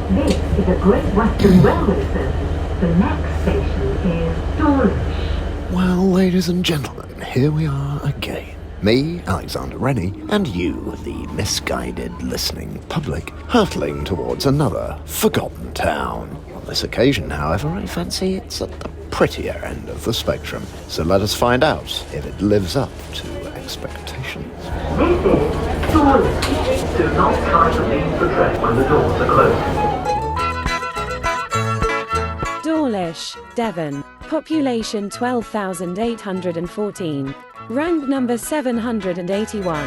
This is a Great Western Railway service. The next station is Dawlish. Well, ladies and gentlemen, here we are again. Me, Alexander Rennie, and you, the misguided listening public, hurtling towards another forgotten town. On this occasion, however, I fancy it's at the prettier end of the spectrum, so let us find out if it lives up to expectations. This is Dawlish. Do not try to leave the train when the doors are closed. Dawlish, Devon. Population 12,814. Rank number 781.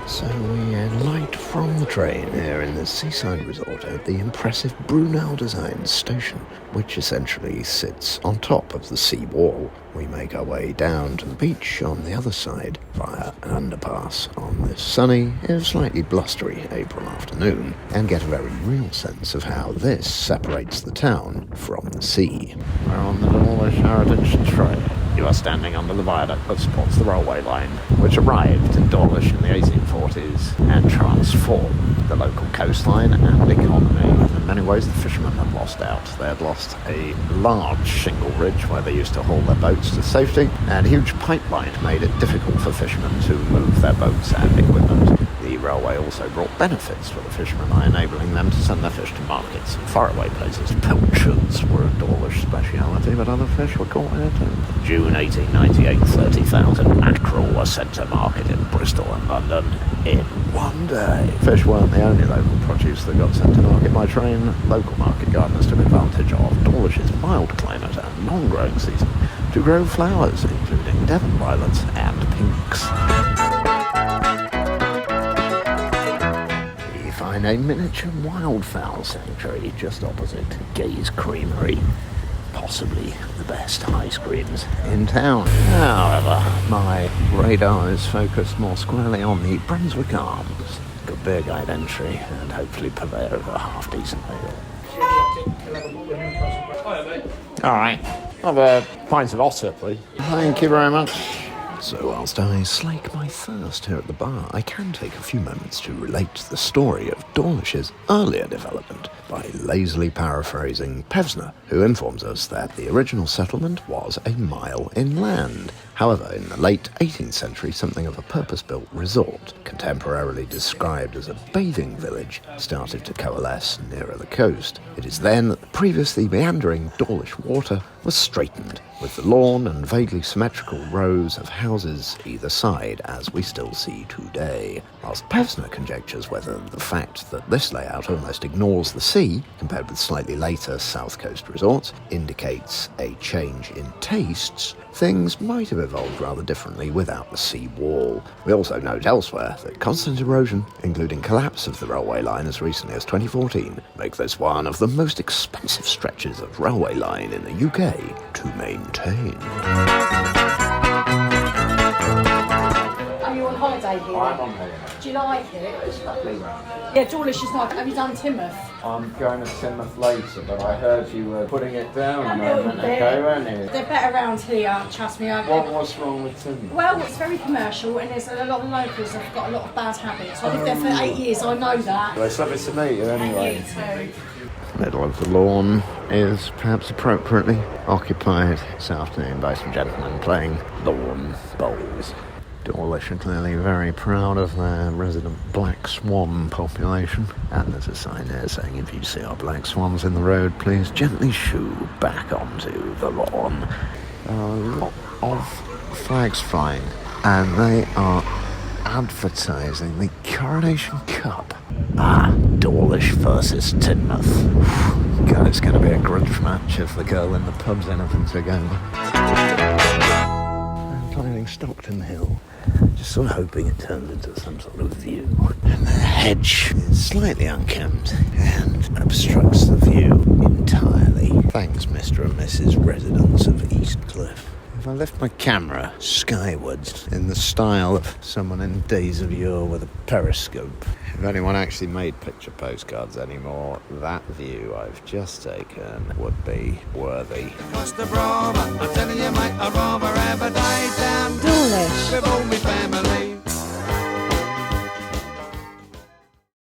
So we alight from the train here in the seaside resort at the impressive Brunel-designed station, which essentially sits on top of the sea wall. We make our way down to the beach on the other side via an underpass on this sunny, if slightly blustery April afternoon, and get a very real sense of how this separates the town from the sea. We're on the Dawlish Heritage Trail. You are standing under the viaduct that supports the railway line, which arrived in Dawlish in the 1840s and transformed the local coastline and economy. In many ways, the fishermen had lost out. They had lost a large shingle ridge where they used to haul their boats to safety, and a huge pipeline made it difficult for fishermen to move their boats and equipment. The railway also brought benefits for the fishermen by enabling them to send their fish to markets in faraway places. Pilchards were a Dawlish speciality, but other fish were caught here too. June 1898, 30,000 mackerel were sent to market in Bristol and London in one day. Fish weren't the only local produce that got sent to market by train. Local market gardeners took advantage of Dawlish's mild climate and long growing season to grow flowers, including Devon violets and pinks. We find a miniature wildfowl sanctuary just opposite Gay's Creamery. Possibly the best ice creams in town. However, my radar is focused more squarely on the Brunswick Arms. Good beer guide entry and hopefully purveyor of a half-decent ale. Alright, have a pint of otter, please. Thank you very much. So whilst I slake my thirst here at the bar, I can take a few moments to relate the story of Dawlish's earlier development by lazily paraphrasing Pevsner, who informs us that the original settlement was a mile inland. However, in the late 18th century, something of a purpose-built resort, contemporarily described as a bathing village, started to coalesce nearer the coast. It is then that the previously meandering Dawlish water was straightened, with the lawn and vaguely symmetrical rows of houses either side, as we still see today. Whilst Pevsner conjectures whether the fact that this layout almost ignores the sea, compared with slightly later south coast resorts, indicates a change in tastes, things might have evolved rather differently without the sea wall. We also note elsewhere that constant erosion, including collapse of the railway line as recently as 2014, make this one of the most expensive stretches of railway line in the UK to maintain. Are you on holiday here? I'm on holiday. Do you like it? It's lovely. Yeah, Dawlish is nice. Have you done Timoth? I'm going to Timoth later, but I heard you were putting it down A a little moment bit. ago, weren't you? They're better around here, trust me. What's wrong with Timoth? Well, it's very commercial and there's a lot of locals that have got a lot of bad habits. I lived there for 8 years, I know that. Well, it's lovely to meet you anyway. And you too. Middle of the lawn is perhaps appropriately occupied this afternoon by some gentlemen playing lawn bowls. Dawlish are clearly very proud of their resident black swan population, and there's a sign there saying if you see our black swans in the road, please gently shoo back onto the lawn. There are a lot of flags flying, and they are advertising the Coronation Cup. Dawlish versus Teignmouth. God, it's going to be a grudge match if the girl in the pub's anything to go with. I'm climbing Stockton Hill, just sort of hoping it turns into some sort of view. And the hedge is slightly unkempt and obstructs the view entirely. Thanks, Mr. and Mrs. residents of Eastcliff. If I lift my camera skywards in the style of someone in days of yore with a periscope, if anyone actually made picture postcards anymore, that view I've just taken would be worthy. Dawlish.